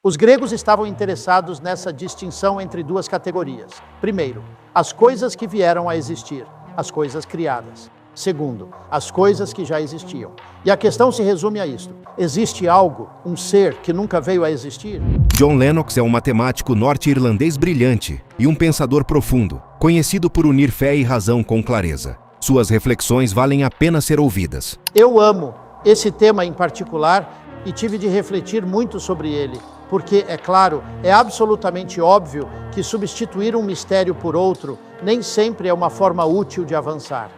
Os gregos estavam interessados nessa distinção entre duas categorias. Primeiro, as coisas que vieram a existir, as coisas criadas. Segundo, as coisas que já existiam. E a questão se resume a isto: existe algo, um ser que nunca veio a existir? John Lennox é um matemático norte-irlandês brilhante e um pensador profundo, conhecido por unir fé e razão com clareza. Suas reflexões valem a pena ser ouvidas. Eu amo esse tema em particular e tive de refletir muito sobre ele, porque, é claro, é absolutamente óbvio que substituir um mistério por outro nem sempre é uma forma útil de avançar.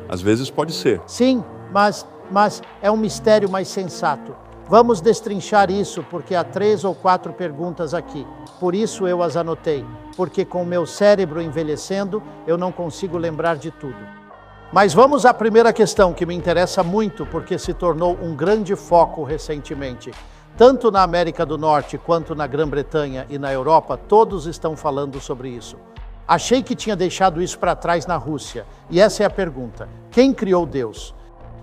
Às vezes pode ser. Sim, mas é um mistério mais sensato. Vamos destrinchar isso, porque há 3 ou 4 perguntas aqui. Por isso eu as anotei, porque com o meu cérebro envelhecendo, eu não consigo lembrar de tudo. Mas vamos à primeira questão, que me interessa muito, porque se tornou um grande foco recentemente. Tanto na América do Norte, quanto na Grã-Bretanha e na Europa, todos estão falando sobre isso. Achei que tinha deixado isso para trás na Rússia, e essa é a pergunta: quem criou Deus?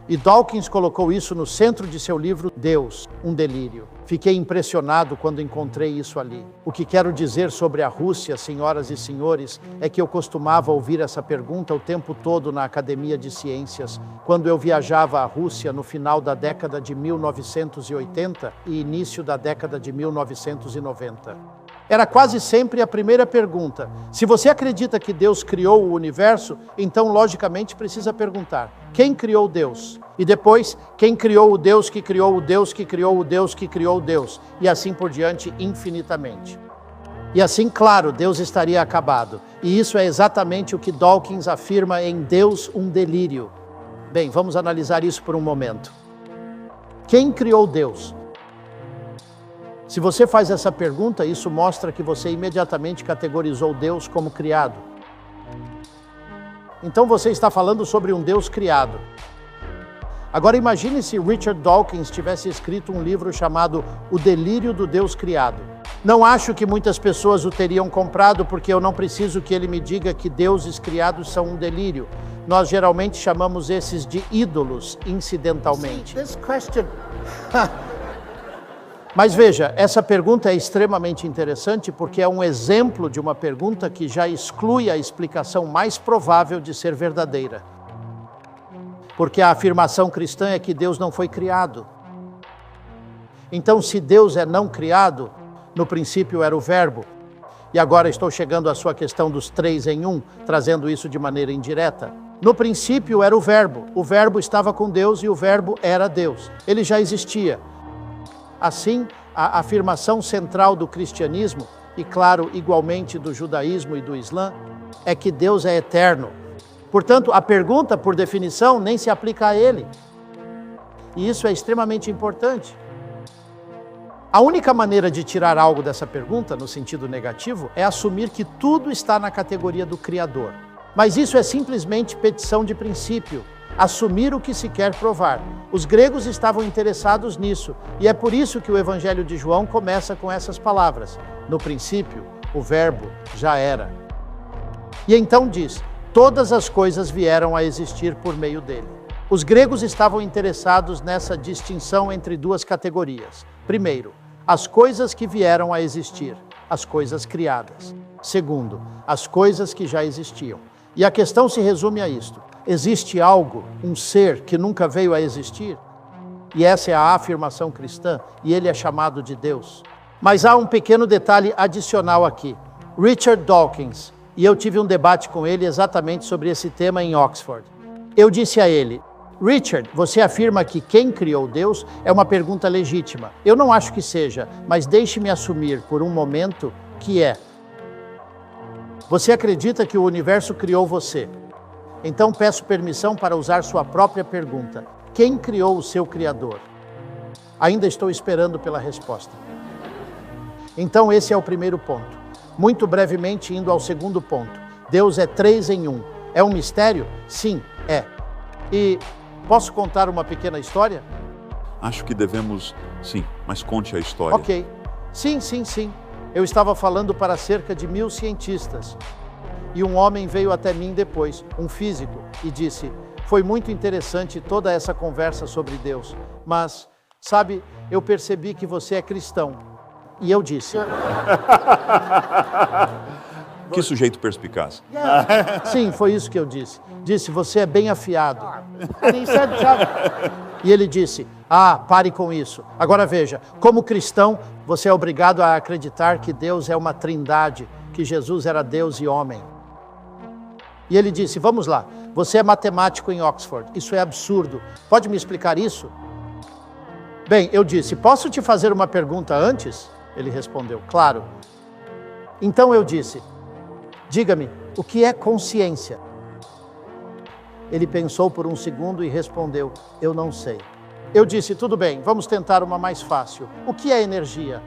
E Dawkins colocou isso no centro de seu livro Deus, um delírio. Fiquei impressionado quando encontrei isso ali. O que quero dizer sobre a Rússia, senhoras e senhores, é que eu costumava ouvir essa pergunta o tempo todo na Academia de Ciências, quando eu viajava à Rússia no final da década de 1980 e início da década de 1990. Era quase sempre a primeira pergunta: se você acredita que Deus criou o universo, então logicamente precisa perguntar: quem criou Deus? E depois, quem criou o Deus que criou o Deus que criou o Deus que criou o Deus? E assim por diante, infinitamente. E assim, claro, Deus estaria acabado. E isso é exatamente o que Dawkins afirma em Deus, um delírio. Bem, vamos analisar isso por um momento. Quem criou Deus? Se você faz essa pergunta, isso mostra que você imediatamente categorizou Deus como criado. Então você está falando sobre um Deus criado. Agora imagine se Richard Dawkins tivesse escrito um livro chamado O Delírio do Deus Criado. Não acho que muitas pessoas o teriam comprado, porque eu não preciso que ele me diga que deuses criados são um delírio. Nós geralmente chamamos esses de ídolos, incidentalmente. Mas veja, essa pergunta é extremamente interessante porque é um exemplo de uma pergunta que já exclui a explicação mais provável de ser verdadeira. Porque a afirmação cristã é que Deus não foi criado. Então, se Deus é não criado, no princípio era o Verbo. E agora estou chegando à sua questão dos 3 em 1, trazendo isso de maneira indireta. No princípio era o Verbo estava com Deus e o Verbo era Deus. Ele já existia. Assim, a afirmação central do cristianismo, e claro, igualmente do judaísmo e do islã, é que Deus é eterno. Portanto, a pergunta, por definição, nem se aplica a ele. E isso é extremamente importante. A única maneira de tirar algo dessa pergunta, no sentido negativo, é assumir que tudo está na categoria do Criador. Mas isso é simplesmente petição de princípio. Assumir o que se quer provar. Os gregos estavam interessados nisso, e é por isso que o Evangelho de João começa com essas palavras: no princípio, o Verbo já era. E então diz: todas as coisas vieram a existir por meio dele. Os gregos estavam interessados nessa distinção entre duas categorias. Primeiro, as coisas que vieram a existir, as coisas criadas. Segundo, as coisas que já existiam. E a questão se resume a isto: existe algo, um ser que nunca veio a existir? E essa é a afirmação cristã, e ele é chamado de Deus. Mas há um pequeno detalhe adicional aqui. Richard Dawkins, e eu tive um debate com ele exatamente sobre esse tema em Oxford. Eu disse a ele: Richard, você afirma que quem criou Deus é uma pergunta legítima. Eu não acho que seja, mas deixe-me assumir por um momento que é. Você acredita que o universo criou você? Então peço permissão para usar sua própria pergunta. Quem criou o seu Criador? Ainda estou esperando pela resposta. Então esse é o primeiro ponto. Muito brevemente indo ao segundo ponto. Deus é 3 em 1. É um mistério? Sim, é. E posso contar uma pequena história? Acho que devemos, sim, mas conte a história. Ok. Sim. Eu estava falando para cerca de 1000 cientistas. E um homem veio até mim depois, um físico, e disse: foi muito interessante toda essa conversa sobre Deus, mas, sabe, eu percebi que você é cristão. E eu disse, Que sujeito perspicaz. sim, foi isso que eu disse. Disse, você é bem afiado. E ele disse, pare com isso. Agora veja, como cristão, você é obrigado a acreditar que Deus é uma trindade, que Jesus era Deus e homem. E ele disse, vamos lá, você é matemático em Oxford, isso é absurdo. Pode me explicar isso? Bem, eu disse, posso te fazer uma pergunta antes? Ele respondeu, claro. Então eu disse, diga-me, o que é consciência? Ele pensou por um segundo e respondeu, eu não sei. Eu disse, tudo bem, vamos tentar uma mais fácil. O que é energia?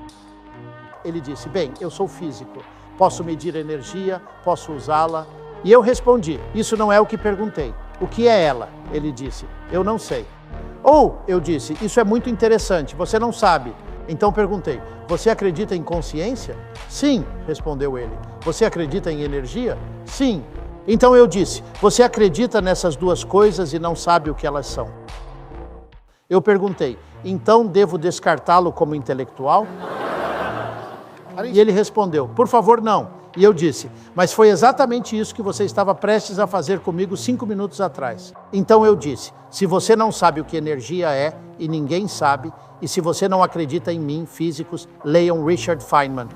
Ele disse, bem, eu sou físico, posso medir energia, posso usá-la. E eu respondi, isso não é o que perguntei. O que é ela? Ele disse, eu não sei. Ou, eu disse, isso é muito interessante, você não sabe. Então perguntei, você acredita em consciência? Sim, respondeu ele. Você acredita em energia? Sim. Então eu disse, você acredita nessas duas coisas e não sabe o que elas são? Eu perguntei, então devo descartá-lo como intelectual? E ele respondeu, por favor, não. E eu disse, mas foi exatamente isso que você estava prestes a fazer comigo 5 minutos atrás. Então eu disse, se você não sabe o que energia é, e ninguém sabe, e se você não acredita em mim, físicos, leiam Richard Feynman.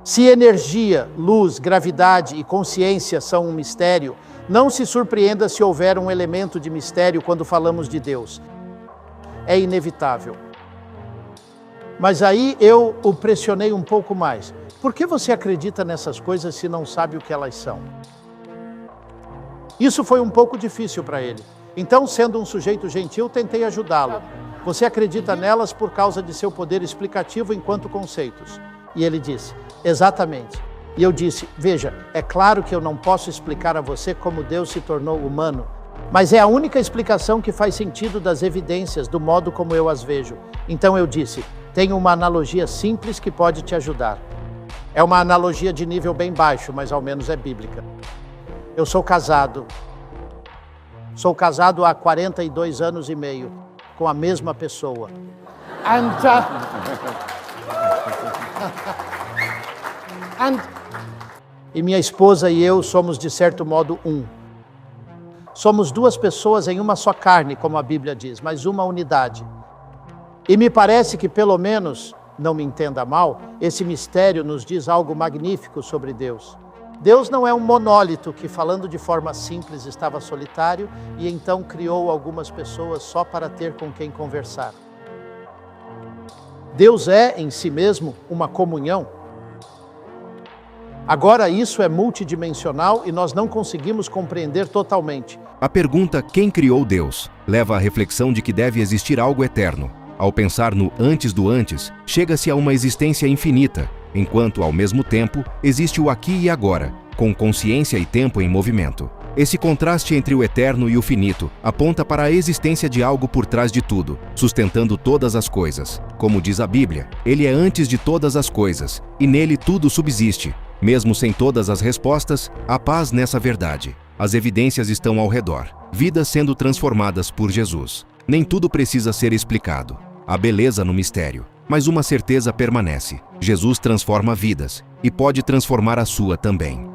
Se energia, luz, gravidade e consciência são um mistério, não se surpreenda se houver um elemento de mistério quando falamos de Deus. É inevitável. Mas aí eu o pressionei um pouco mais. Por que você acredita nessas coisas se não sabe o que elas são? Isso foi um pouco difícil para ele. Então, sendo um sujeito gentil, tentei ajudá-lo. Você acredita nelas por causa de seu poder explicativo enquanto conceitos. E ele disse, exatamente. E eu disse, veja, é claro que eu não posso explicar a você como Deus se tornou humano, mas é a única explicação que faz sentido das evidências, do modo como eu as vejo. Então eu disse, tenho uma analogia simples que pode te ajudar. É uma analogia de nível bem baixo, mas ao menos é bíblica. Eu sou casado. Sou casado há 42 anos e meio, com a mesma pessoa. E minha esposa e eu somos, de certo modo, um. Somos duas pessoas em uma só carne, como a Bíblia diz, mas uma unidade. E me parece que, pelo menos, não me entenda mal, esse mistério nos diz algo magnífico sobre Deus. Deus não é um monólito que, falando de forma simples, estava solitário e então criou algumas pessoas só para ter com quem conversar. Deus é, em si mesmo, uma comunhão. Agora, isso é multidimensional e nós não conseguimos compreender totalmente. A pergunta quem criou Deus leva à reflexão de que deve existir algo eterno. Ao pensar no antes do antes, chega-se a uma existência infinita, enquanto, ao mesmo tempo, existe o aqui e agora, com consciência e tempo em movimento. Esse contraste entre o eterno e o finito aponta para a existência de algo por trás de tudo, sustentando todas as coisas. Como diz a Bíblia, ele é antes de todas as coisas, e nele tudo subsiste. Mesmo sem todas as respostas, há paz nessa verdade. As evidências estão ao redor, vidas sendo transformadas por Jesus. Nem tudo precisa ser explicado. Há beleza no mistério, mas uma certeza permanece. Jesus transforma vidas e pode transformar a sua também.